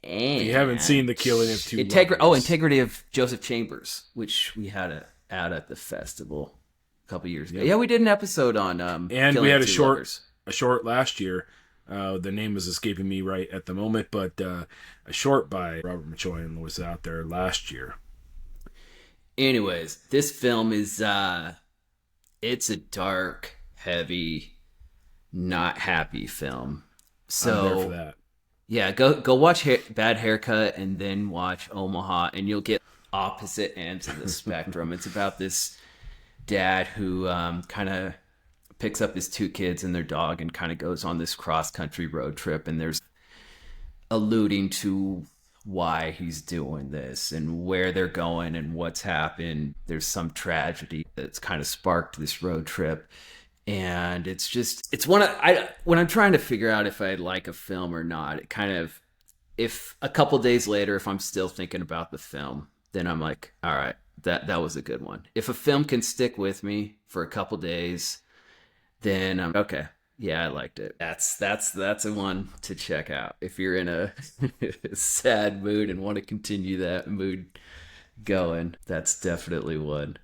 if you haven't seen The Killing of Two Lovers. Integrity of Joseph Chambers, which we had out at the festival a couple years ago. Yeah, we did an episode on and we had a short last year. The name is escaping me right at the moment, but a short by Robert Machoyan was out there last year. Anyways, this film is it's a dark, heavy, not happy film. So I'm there for that. Yeah, go watch Bad Haircut and then watch Omaha, and you'll get opposite ends of the spectrum. It's about this dad who kind of picks up his 2 kids and their dog and kind of goes on this cross-country road trip, and there's alluding to why he's doing this and where they're going and what's happened. There's some tragedy that's kind of sparked this road trip, and it's when I'm trying to figure out if I like a film or not, it kind of, if a couple days later, if I'm still thinking about the film, then I'm like, all right, that was a good one. If a film can stick with me for a couple days, then I'm okay. Yeah, I liked it. That's a one to check out if you're in a sad mood and want to continue that mood going. That's definitely one.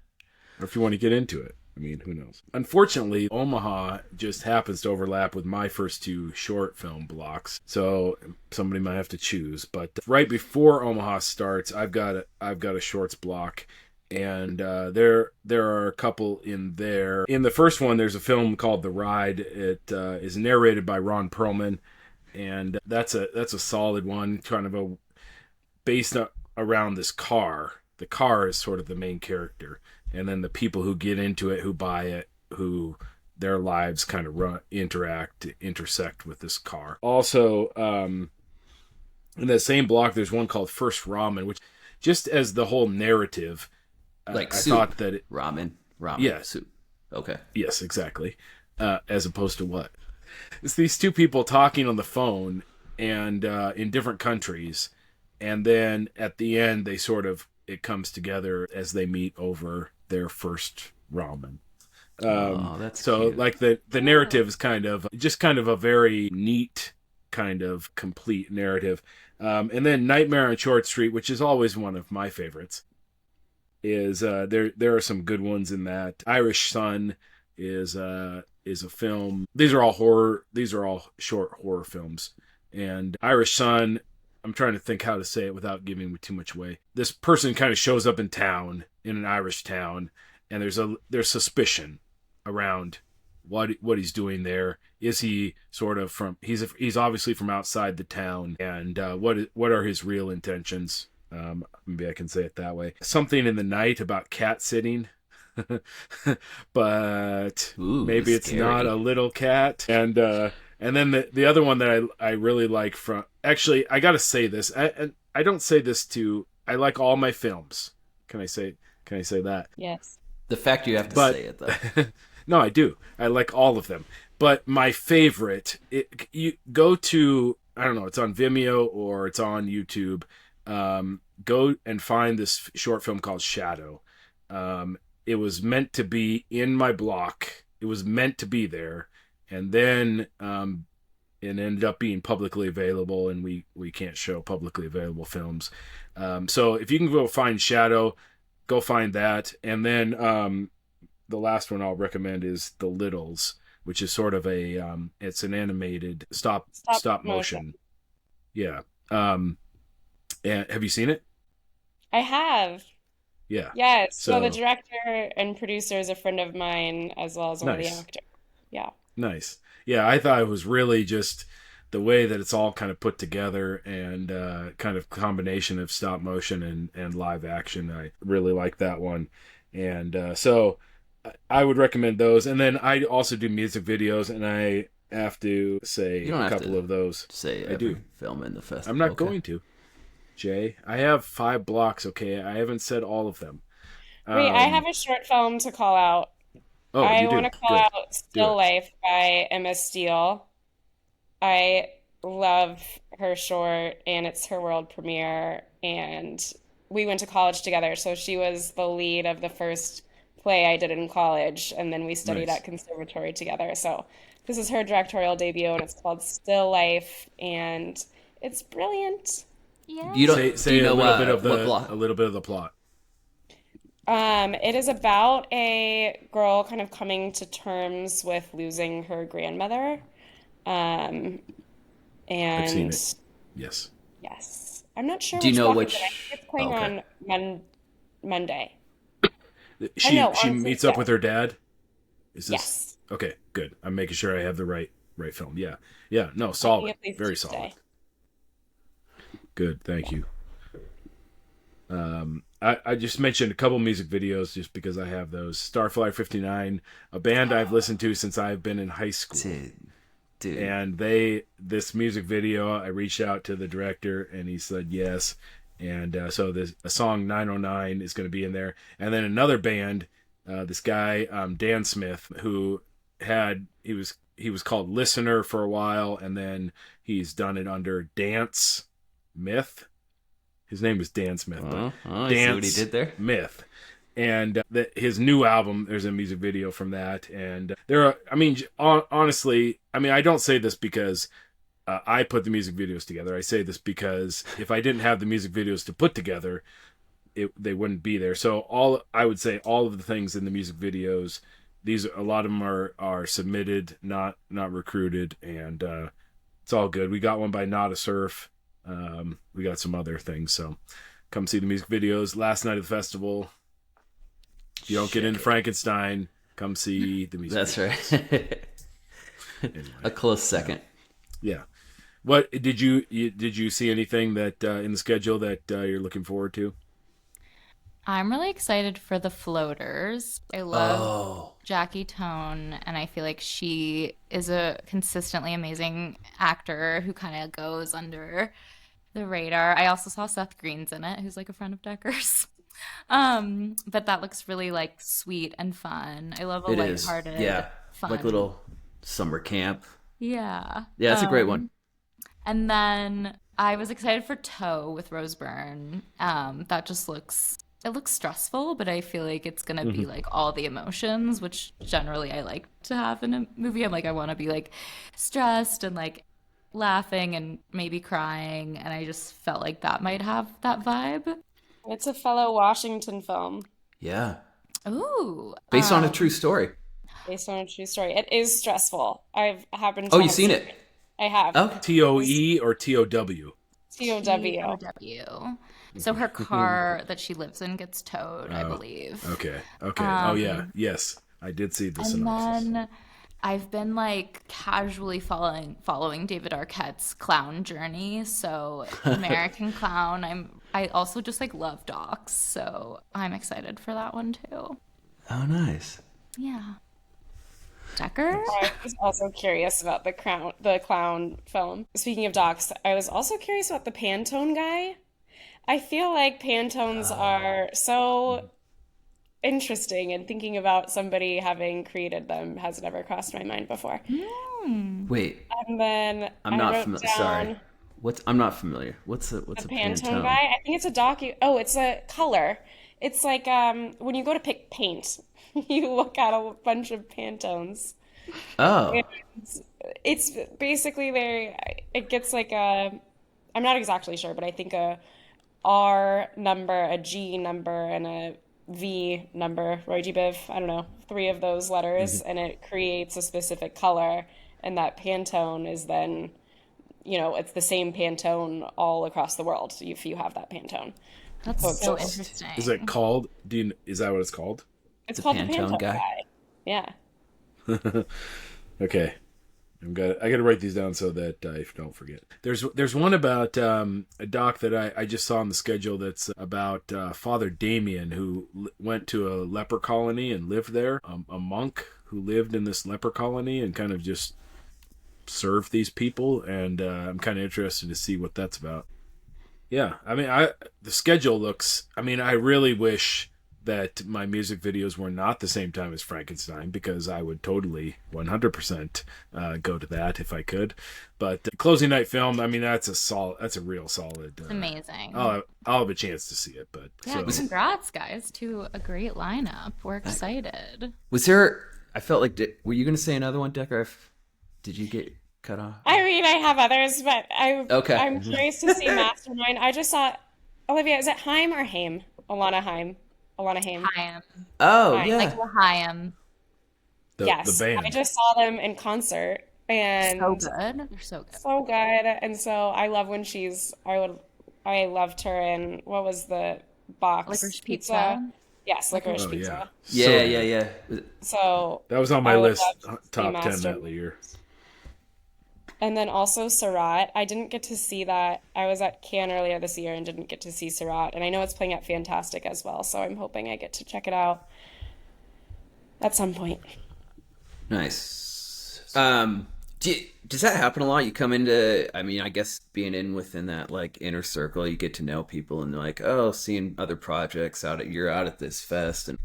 Or if you want to get into it, I mean, who knows? Unfortunately, Omaha just happens to overlap with my first 2 short film blocks, so somebody might have to choose. But right before Omaha starts, I've got a shorts block. And there are a couple in there. In the first one, there's a film called The Ride. It is narrated by Ron Perlman, and that's a solid one, kind of based around this car. The car is sort of the main character, and then the people who get into it, who buy it, who their lives kind of intersect with this car. Also, in that same block, there's one called First Ramen, which, just as the whole narrative, like I soup. thought that ramen, yeah, soup. Okay. Yes, exactly. As opposed to what? It's these 2 people talking on the phone and in different countries, and then at the end it comes together as they meet over their first ramen. That's so cute. Like the narrative is kind of a very neat kind of complete narrative. And then Nightmare on Short Street, which is always one of my favorites, is there are some good ones in that. Irish Sun is a film. These are all horror. These are all short horror films. And Irish Sun, I'm trying to think how to say it without giving too much away. This person kind of shows up in town, in an Irish town, and there's suspicion around what he's doing there. Is he sort of from? He's obviously from outside the town, and what are his real intentions? Maybe I can say it that way. Something in the Night about cat sitting. But Ooh, maybe it's scary. not a little cat. And then the other one that I really like from, actually, I gotta say this. I don't say this I like all my films. Can I say that? Yes. The fact you have to But say it, though. no, I do. I like all of them. But my favorite, you go to, I don't know, it's on Vimeo or it's on YouTube. Go and find this short film called Shadow. It was meant to be in my block. It was meant to be there. And then it ended up being publicly available, and we can't show publicly available films. So if you can go find Shadow, go find that. And then the last one I'll recommend is The Littles, which is sort of it's an animated stop motion. Yeah. And have you seen it? I have. Yeah. Yes. So the So director and producer is a friend of mine, as well as one of the nice. actors. Yeah. Nice. Yeah, I thought it was really just the way that it's all kind of put together, and kind of combination of stop motion and live action. I really like that one. And so I would recommend those. And then I also do music videos, and I have to say You don't a have couple to of those. say I every do. film in the festival. I'm not okay? going to, Jay. I have 5 blocks, okay? I haven't said all of them. Wait, I have a short film to call out. Oh, I you want do? to call Good. out Do Still it. Life by Emma Steele. I love her short, and it's her world premiere, and we went to college together, so she was the lead of the first play I did in college, and then we studied Nice. at conservatory together. So this is her directorial debut, and it's called Still Life, and it's brilliant. Yeah. You don't. Say Do you a know little bit of what block? a little bit of the plot. It is about a girl kind of coming to terms with losing her grandmother. Um, I've seen and it. Yes. yes, I'm not sure Do you which know block it's in. I which? think it's playing Okay. on Monday. Oh She no, she on meets up with Tuesday. her dad. Is this Yes, okay? Good. I'm making sure I have the right film. Yeah. Yeah. No, I think solid. it plays Very solid. Tuesday. Good. Thank you. I just mentioned a couple music videos just because I have those. Starflyer 59, a band I've listened to since I've been in high school. Dude. And this music video, I reached out to the director and he said yes. And so there's a song 909 is going to be in there. And then another band, this guy, Dan Smith, who he was called Listener for a while, and then he's done it under Dance Myth. His name was Dan Smith, but You see what he did there? Myth. And his new album, there's a music video from that. And honestly, I don't say this because I put the music videos together. I say this because if I didn't have the music videos to put together, they wouldn't be there. So I would say all of the things in the music videos, a lot of them are submitted, not recruited, and it's all good. We got one by Not a Surf. We got some other things, so come see the music videos. Last night of the festival. If you don't get into Frankenstein, come see the music That's videos. right. Anyway, A close second. yeah. What did you see anything that in the schedule that you're looking forward to? I'm really excited for The Floaters. I love Oh, Jackie Tone, and I feel like she is a consistently amazing actor who kind of goes under the radar. I also saw Seth Green's in it, who's like a friend of Decker's. But that looks really like sweet and fun. I love a it is. lighthearted, Yeah, like fun. little summer camp. Yeah. Yeah, it's a great one. And then I was excited for Toe with Rose Byrne. That just it looks stressful, but I feel like it's gonna be like all the emotions, which generally I like to have in a movie. I'm like, I want to be like stressed and like laughing and maybe crying, and I just felt like that might have that vibe. It's a fellow Washington film Yeah. Ooh, Based on a true story. based on a true story. It is stressful. I've happened Oh, to you've have seen seen it? I have. Okay. TOE or TOW? TOW. TOW. So her car that she lives in gets towed, I believe. Okay. Oh yeah. Yes, I did see the And synopsis. then I've been like casually following David Arquette's clown journey. So American Clown. I also just like love docs, so I'm excited for that one too. Oh, nice. Yeah. Decker? I was also curious about the clown film. Speaking of docs, I was also curious about the Pantone guy. I feel like Pantones are so interesting, and thinking about somebody having created them has never crossed my mind before. Wait, And then I'm I not wrote familiar. down Sorry. I'm not familiar. What's a the Pantone? Pantone guy. I think it's a it's a color. It's like when you go to pick paint, you look at a bunch of Pantones. Oh, It's basically it gets like I'm not exactly sure, but I think a R number, a G number, and a V number, Roy G. Biv, I don't know, three of those letters, and it creates a specific color, and that Pantone is then, it's the same Pantone all across the world if you have that Pantone. That's So it's so just- interesting. Is it called? Is that what it's called? It's The called the Pantone Pantone guy. guy. Yeah. Okay. I gotta write these down so that I don't forget. There's one about a doc that I just saw on the schedule that's about Father Damien, who went to a leper colony and lived there. A monk who lived in this leper colony and kind of just served these people, and I'm kind of interested to see what that's about. Yeah, I mean, the schedule looks. I mean, I really wish that my music videos were not the same time as Frankenstein, because I would totally 100% go to that if I could. But closing night film, I mean, that's a real solid. Amazing. I'll have a chance to see it, but Yeah, congrats, guys, to a great lineup. We're excited. was there? I felt like. Were you going to say another one, Decker? Did you get cut off? I mean, I have others, but Okay. I'm curious to see Mastermind. I just saw Olivia. Is it Haim or Haim? Alana Haim. Alana Haim. Haim. Oh, Hi. yeah. Like L'Haim. Yes, the band. I just saw them in concert, and So good. They're so good. so good. And so I love when I loved her in, what was the box? Licorice Pizza. Yes, Licorice Oh Pizza. yeah, yeah, So yeah, good. yeah. So That was on my I would list, love to see top 10 Master. that year. And then also Surratt. I didn't get to see that. I was at Cannes earlier this year and didn't get to see Surratt. And I know it's playing at Fantastic as well, so I'm hoping I get to check it out at some point. Nice. Does that happen a lot? You come into, I mean, I guess being within that like inner circle, you get to know people and like, oh, seeing other projects you're out at this fest and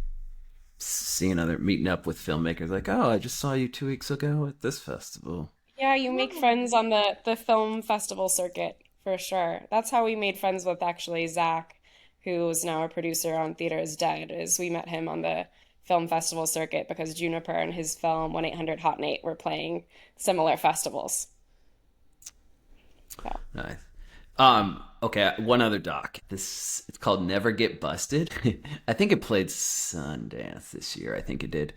meeting up with filmmakers like, oh, I just saw you 2 weeks ago at this festival. Yeah, you make friends on the film festival circuit for sure. That's how we made friends with actually Zach, who is now a producer on Theater is Dead, is we met him on the film festival circuit because Juniper and his film 1-800 Hot Nate were playing similar festivals. So, Nice. Okay, one other doc. It's called Never Get Busted. I think it played Sundance this year. I think it did.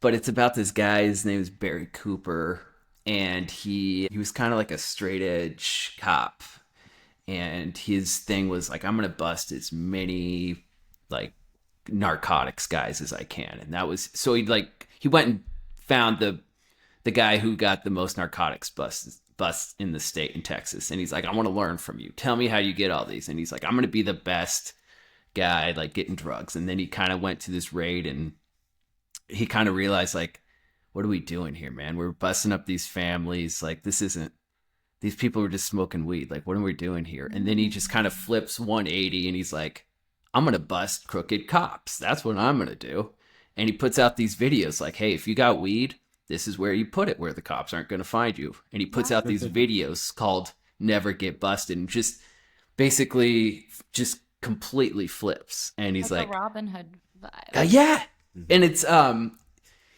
But it's about this guy, his name is Barry Cooper, and he was kind of like a straight edge cop. And his thing was like, I'm gonna bust as many like narcotics guys as I can. And that was so he went and found the guy who got the most narcotics busts in the state in Texas. And he's like, I want to learn from you. Tell me how you get all these. And he's like, I'm going to be the best guy, like getting drugs. And then he kind of went to this raid and he kind of realized like, what are we doing here, man? We're busting up these families. Like these people are just smoking weed. Like, what are we doing here? And then he just kind of flips 180 and he's like, I'm going to bust crooked cops. That's what I'm going to do. And he puts out these videos like, hey, if you got weed, this is where you put it, where the cops aren't going to find you. And he puts out these videos called Never Get Busted and just basically just completely flips. And he's like, a Robin Hood vibe. yeah. And it's,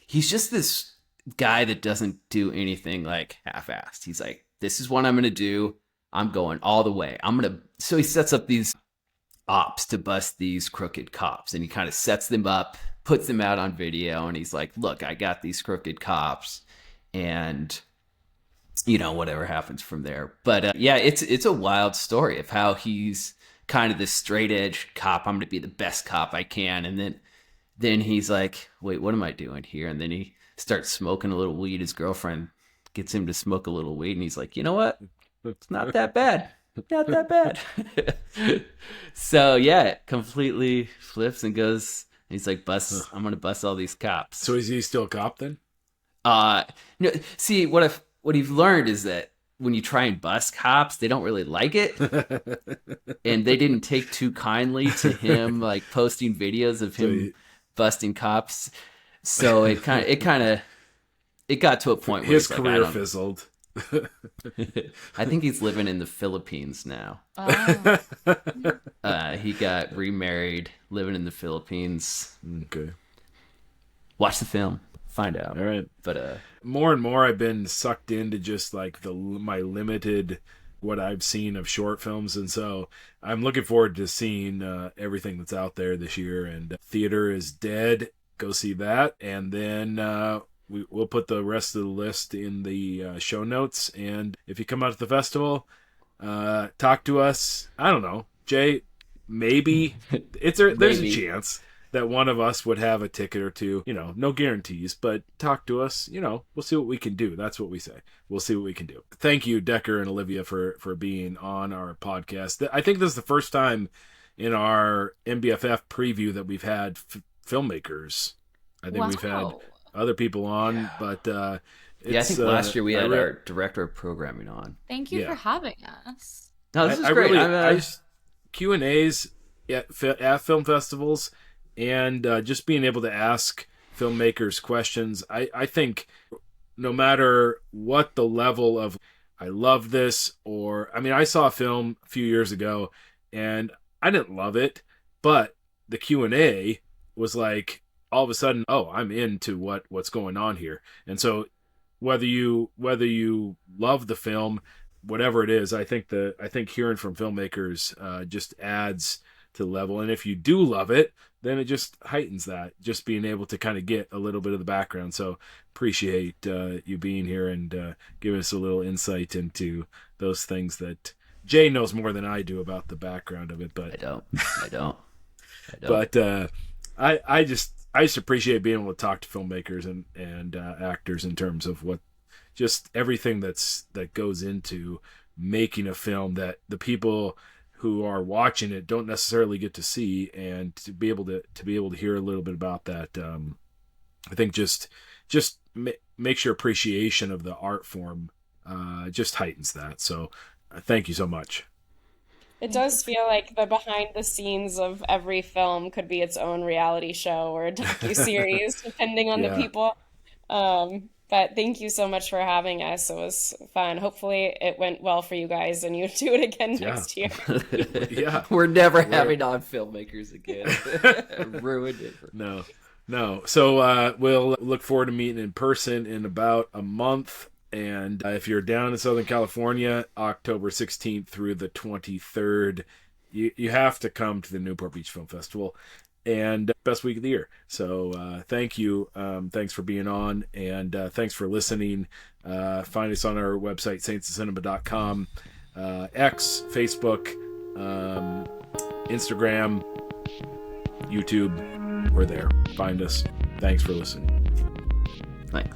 he's just this guy that doesn't do anything like half-assed. He's like, this is what I'm going to do. I'm going all the way. So he sets up these ops to bust these crooked cops, and he kind of sets them up, puts them out on video, and he's like, look, I got these crooked cops, and whatever happens from there. But yeah, it's a wild story of how he's kind of this straight edge cop. I'm going to be the best cop I can. And then he's like, wait, what am I doing here? And then he starts smoking a little weed. His girlfriend gets him to smoke a little weed, and he's like, you know what? It's not that bad. Not that bad. So yeah, it completely flips and goes. He's like, I'm gonna bust all these cops. So is he still a cop then? No. See, what you've learned is that when you try and bust cops, they don't really like it, and they didn't take too kindly to him like posting videos of him busting cops. So it got to a point where his career fizzled. I think he's living in the Philippines now. Oh. He got remarried, living in the Philippines. Okay. Watch the film, find out. All right. But more and more I've been sucked into just like my limited what I've seen of short films, and so I'm looking forward to seeing everything that's out there this year. And Theater is Dead, go see that, and then we'll put the rest of the list in the show notes. And if you come out to the festival, talk to us. I don't know, Jay. Maybe there's a chance that one of us would have a ticket or two. No guarantees, but talk to us. We'll see what we can do. That's what we say. We'll see what we can do. Thank you, Decker and Olivia, for being on our podcast. I think this is the first time in our NBFF preview that we've had filmmakers. I think we've had other people on, but I think last year we had our director of programming on. Thank you for having us. No, this is great. Q&As at film festivals, and just being able to ask filmmakers questions. I think no matter what the level of I love this, or I saw a film a few years ago and I didn't love it, but the Q&A was like, all of a sudden, I'm into what's going on here. And so whether you love the film, whatever it is, I think hearing from filmmakers just adds to the level. And if you do love it, then it just heightens that, just being able to kind of get a little bit of the background. So appreciate you being here and giving us a little insight into those things that Jay knows more than I do about the background of it. But I don't. But I just appreciate being able to talk to filmmakers and actors in terms of what just everything that goes into making a film that the people who are watching it don't necessarily get to see, and to be able to hear a little bit about that. I think just makes your appreciation of the art form just heightens that. So thank you so much. It does feel like the behind the scenes of every film could be its own reality show or a docuseries, depending on the people. But thank you so much for having us. It was fun. Hopefully it went well for you guys and you do it again next year. Yeah. We're never having on filmmakers again. Ruined it. No. So we'll look forward to meeting in person in about a month. And if you're down in Southern California, October 16th through the 23rd, you have to come to the Newport Beach Film Festival, and best week of the year. So thank you. Thanks for being on, and thanks for listening. Find us on our website, saintsofcinema.com, X, Facebook, Instagram, YouTube. We're there. Find us. Thanks for listening. Thanks.